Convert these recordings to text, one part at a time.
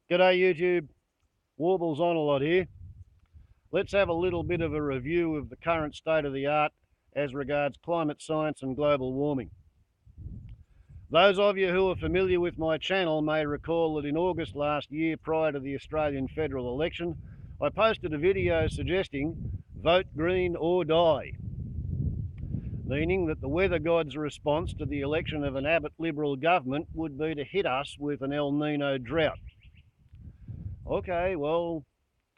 G'day YouTube, Warbles on a lot here. Let's have a little bit of a review of the current state of the art as regards climate science and global warming. Those of you who are familiar with my channel may recall that in August last year, prior to the Australian federal election, I posted a video suggesting vote green or die, meaning that the weather god's response to the election of an Abbott Liberal government would be to hit us with an El Nino drought. Okay, well,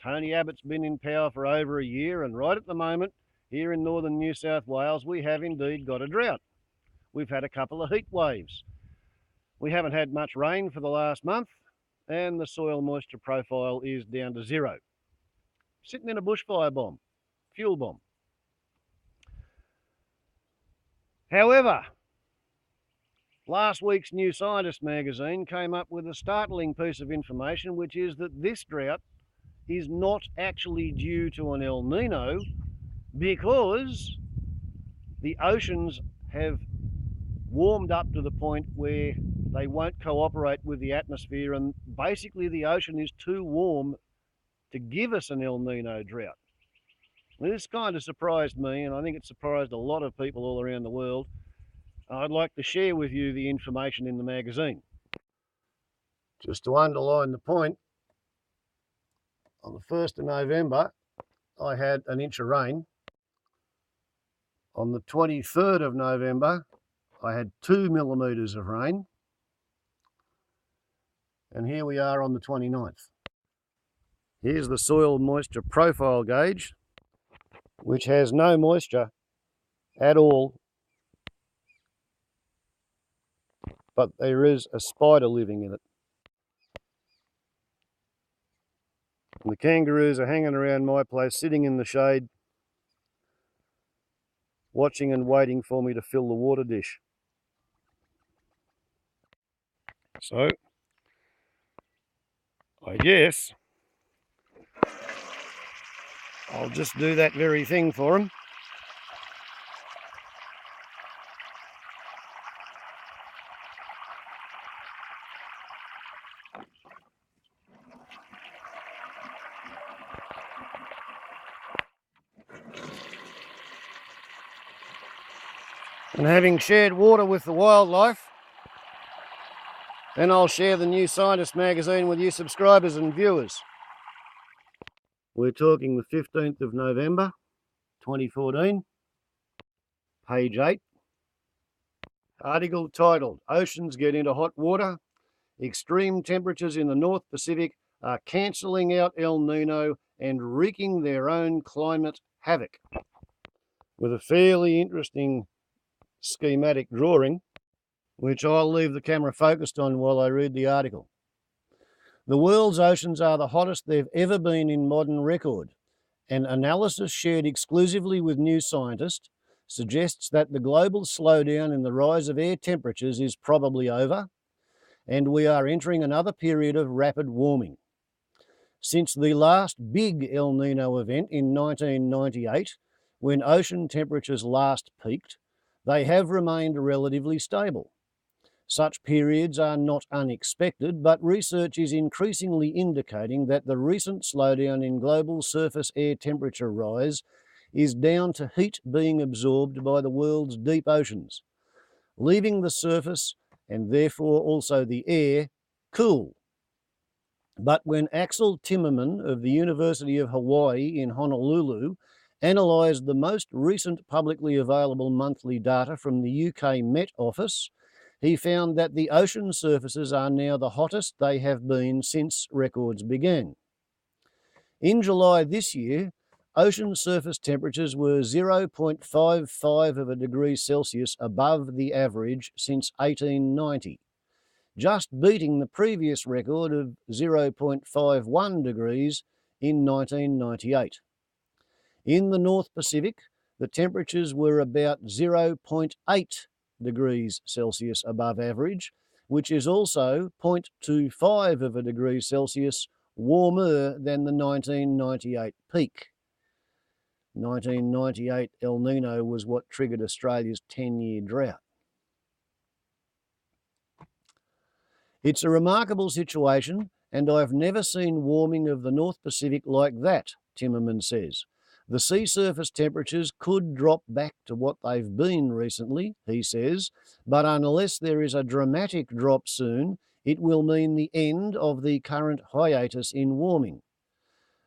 Tony Abbott's been in power for over a year, and right at the moment, here in northern New South Wales, we have indeed got a drought. We've had a couple of heat waves. We haven't had much rain for the last month, and the soil moisture profile is down to zero. Sitting in a bushfire bomb, fuel bomb. However, last week's New Scientist magazine came up with a startling piece of information, which is that this drought is not actually due to an El Nino, because the oceans have warmed up to the point where they won't cooperate with the atmosphere, and basically the ocean is too warm to give us an El Nino drought. This kind of surprised me, and I think it surprised a lot of people all around the world. I'd like to share with you the information in the magazine. Just to underline the point, on the 1st of November, I had an inch of rain. On the 23rd of November, I had 2 millimetres of rain. And here we are on the 29th. Here's the soil moisture profile gauge, which has no moisture at all, but there is a spider living in it. And the kangaroos are hanging around my place, sitting in the shade, watching and waiting for me to fill the water dish. So, I guess I'll just do that very thing for them. And having shared water with the wildlife, then I'll share the New Scientist magazine with you subscribers and viewers. We're talking the 15th of November, 2014, page 8. Article titled, Oceans Get into Hot Water. Extreme temperatures in the North Pacific are cancelling out El Nino and wreaking their own climate havoc. With a fairly interesting schematic drawing, which I'll leave the camera focused on while I read the article. The world's oceans are the hottest they've ever been in modern record. An analysis shared exclusively with New Scientist suggests that the global slowdown in the rise of air temperatures is probably over, and we are entering another period of rapid warming. Since the last big El Nino event in 1998, when ocean temperatures last peaked, they have remained relatively stable. Such periods are not unexpected, but research is increasingly indicating that the recent slowdown in global surface air temperature rise is down to heat being absorbed by the world's deep oceans, leaving the surface, and therefore also the air, cool. But when Axel Timmerman of the University of Hawaii in Honolulu analysed the most recent publicly available monthly data from the UK Met Office, he found that the ocean surfaces are now the hottest they have been since records began. In July this year, ocean surface temperatures were 0.55 of a degree Celsius above the average since 1890, just beating the previous record of 0.51 degrees in 1998. In the North Pacific, the temperatures were about 0.8 degrees Celsius above average, which is also 0.25 of a degree Celsius warmer than the 1998 peak. 1998 El Nino was what triggered Australia's 10-year drought. It's a remarkable situation and I've never seen warming of the North Pacific like that, Timmerman says. The sea surface temperatures could drop back to what they've been recently, he says, but unless there is a dramatic drop soon, it will mean the end of the current hiatus in warming.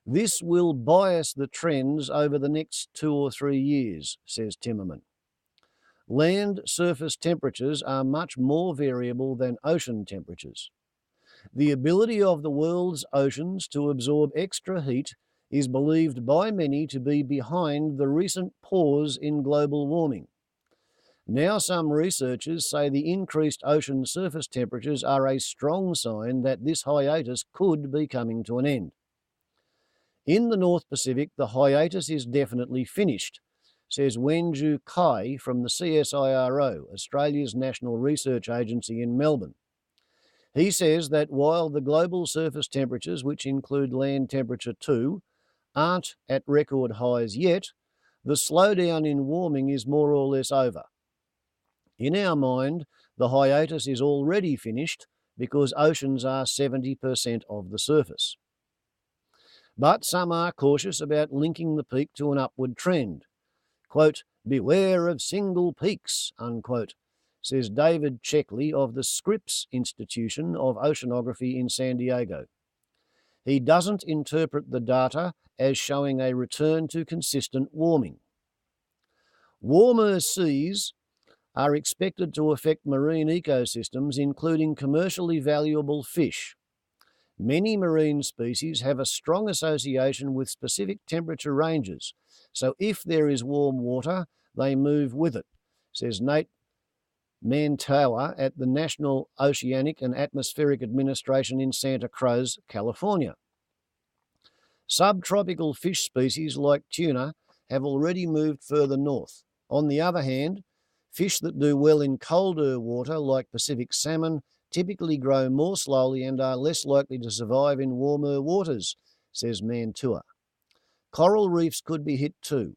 This will bias the trends over the next 2 or 3 years, says Timmerman. Land surface temperatures are much more variable than ocean temperatures. The ability of the world's oceans to absorb extra heat is believed by many to be behind the recent pause in global warming. Now some researchers say the increased ocean surface temperatures are a strong sign that this hiatus could be coming to an end. In the North Pacific, the hiatus is definitely finished, says Wenju Kai from the CSIRO, Australia's national research agency in Melbourne. He says that while the global surface temperatures, which include land temperature too, aren't at record highs yet, the slowdown in warming is more or less over. In our mind, the hiatus is already finished because oceans are 70% of the surface. But some are cautious about linking the peak to an upward trend. Quote, beware of single peaks, unquote, says David Checkley of the Scripps Institution of Oceanography in San Diego. He doesn't interpret the data as showing a return to consistent warming. Warmer seas are expected to affect marine ecosystems, including commercially valuable fish. Many marine species have a strong association with specific temperature ranges, so if there is warm water, they move with it, says Nate Mantower at the National Oceanic and Atmospheric Administration in Santa Cruz, California. Subtropical fish species like tuna have already moved further north. On the other hand, fish that do well in colder water, like Pacific salmon, typically grow more slowly and are less likely to survive in warmer waters, says Mantua. Coral reefs could be hit too.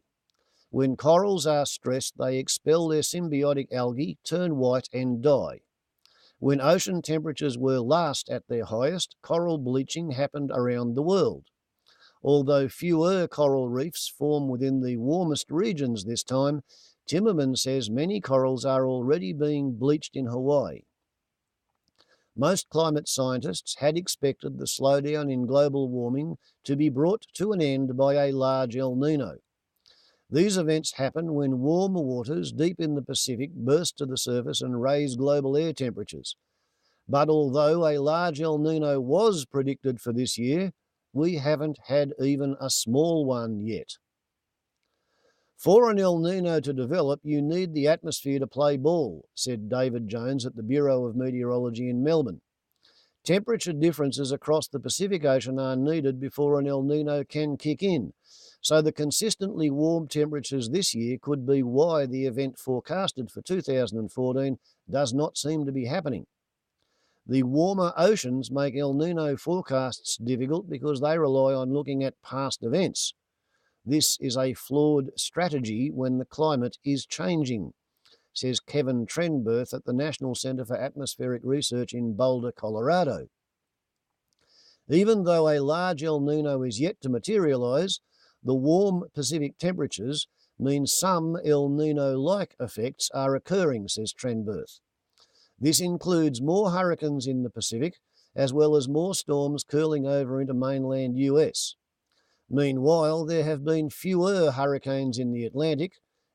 When corals are stressed, they expel their symbiotic algae, turn white and die. When ocean temperatures were last at their highest, coral bleaching happened around the world. Although fewer coral reefs form within the warmest regions this time, Timmerman says many corals are already being bleached in Hawaii. Most climate scientists had expected the slowdown in global warming to be brought to an end by a large El Nino. These events happen when warmer waters deep in the Pacific burst to the surface and raise global air temperatures. But although a large El Nino was predicted for this year, we haven't had even a small one yet. For an El Nino to develop, you need the atmosphere to play ball, said David Jones at the Bureau of Meteorology in Melbourne. Temperature differences across the Pacific Ocean are needed before an El Nino can kick in, so the consistently warm temperatures this year could be why the event forecasted for 2014 does not seem to be happening. The warmer oceans make El Nino forecasts difficult because they rely on looking at past events. This is a flawed strategy when the climate is changing, says Kevin Trenberth at the National Center for Atmospheric Research in Boulder, Colorado. Even though a large El Nino is yet to materialize, the warm Pacific temperatures mean some El Nino-like effects are occurring, says Trenberth. This includes more hurricanes in the Pacific, as well as more storms curling over into mainland US. Meanwhile, there have been fewer hurricanes in the Atlantic,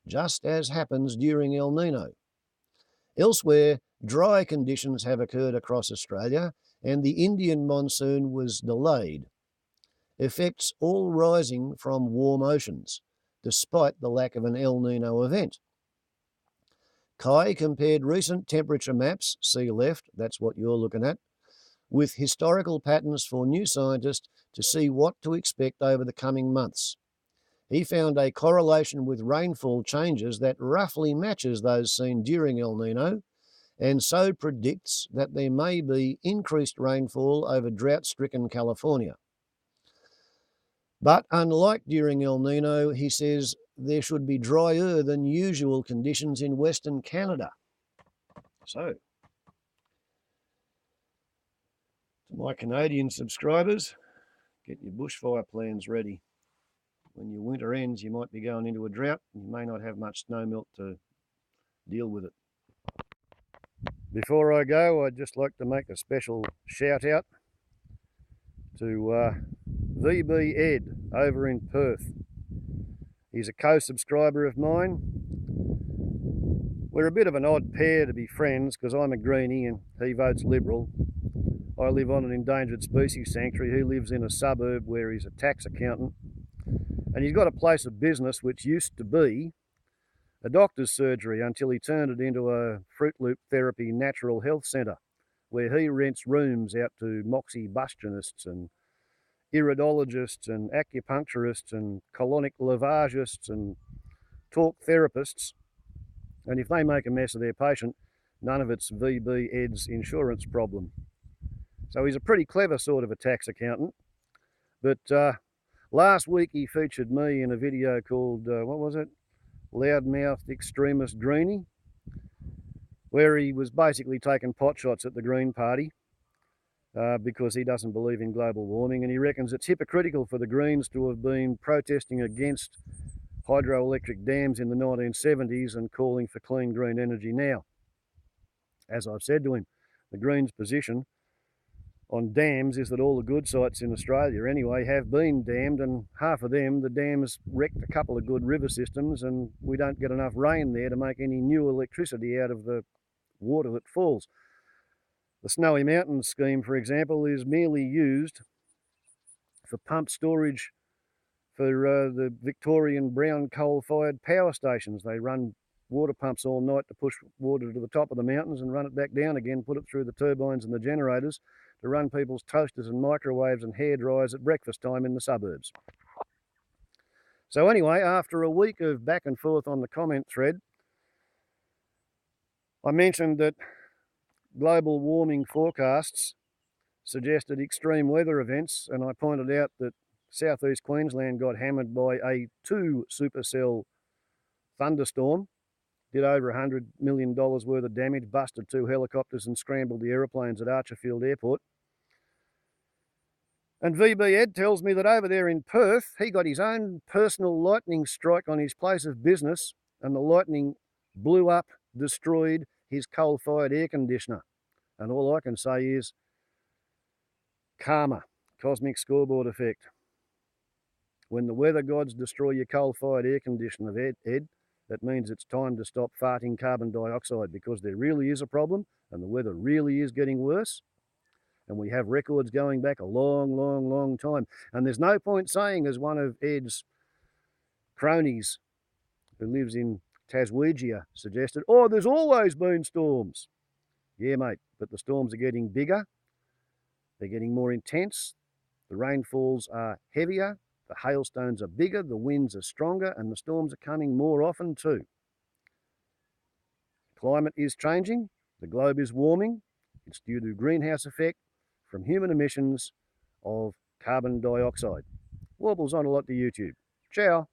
just as happens during El Nino. Elsewhere, dry conditions have occurred across Australia, and the Indian monsoon was delayed. Effects all rising from warm oceans, despite the lack of an El Nino event. Kai compared recent temperature maps, see left, that's what you're looking at, with historical patterns for New Scientist to see what to expect over the coming months. He found a correlation with rainfall changes that roughly matches those seen during El Nino, and so predicts that there may be increased rainfall over drought-stricken California. But unlike during El Nino, he says there should be drier than usual conditions in Western Canada. So, To my Canadian subscribers, get your bushfire plans ready. When your winter ends, you might be going into a drought and you may not have much snow melt to deal with it. Before I go, I'd just like to make a special shout out to VB Ed over in Perth. He's a co-subscriber of mine. We're a bit of an odd pair to be friends because I'm a greenie and he votes Liberal. I live on an endangered species sanctuary. He lives in a suburb where he's a tax accountant. And he's got a place of business which used to be a doctor's surgery until he turned it into a Fruit Loop Therapy Natural Health Centre, where he rents rooms out to moxibustion and iridologists and acupuncturists and colonic lavagists and talk therapists. And if they make a mess of their patient, none of it's VB Ed's insurance problem. So he's a pretty clever sort of a tax accountant. But last week he featured me in a video called, what was it? Loudmouthed Extremist Greenie, where he was basically taking pot shots at the Green Party because he doesn't believe in global warming, and he reckons it's hypocritical for the Greens to have been protesting against hydroelectric dams in the 1970s and calling for clean green energy now. As I've said to him, the Greens' position on dams is that all the good sites in Australia anyway have been dammed, and half of them, the dams wrecked a couple of good river systems and we don't get enough rain there to make any new electricity out of the water that falls. The Snowy Mountains scheme, for example, is merely used for pump storage for the Victorian brown coal-fired power stations. They run water pumps all night to push water to the top of the mountains and run it back down again, put it through the turbines and the generators to run people's toasters and microwaves and hairdryers at breakfast time in the suburbs. So anyway, after a week of back and forth on the comment thread, I mentioned that global warming forecasts suggested extreme weather events, and I pointed out that southeast Queensland got hammered by a 2 supercell thunderstorm, did over $100 million worth of damage, busted 2 helicopters and scrambled the aeroplanes at Archerfield Airport. And VB Ed tells me that over there in Perth, he got his own personal lightning strike on his place of business, and the lightning blew up, destroyed his coal-fired air conditioner. And all I can say is karma, cosmic scoreboard effect. When the weather gods destroy your coal-fired air conditioner, Ed, that means it's time to stop farting carbon dioxide, because there really is a problem and the weather really is getting worse. And we have records going back a long, long, long time. And there's no point saying, as one of Ed's cronies who lives in Taswegia suggested, oh, there's always been storms. Yeah, mate, but the storms are getting bigger. They're getting more intense. The rainfalls are heavier. The hailstones are bigger. The winds are stronger. And the storms are coming more often too. Climate is changing. The globe is warming. It's due to greenhouse effect from human emissions of carbon dioxide. Warbles on a lot to YouTube. Ciao.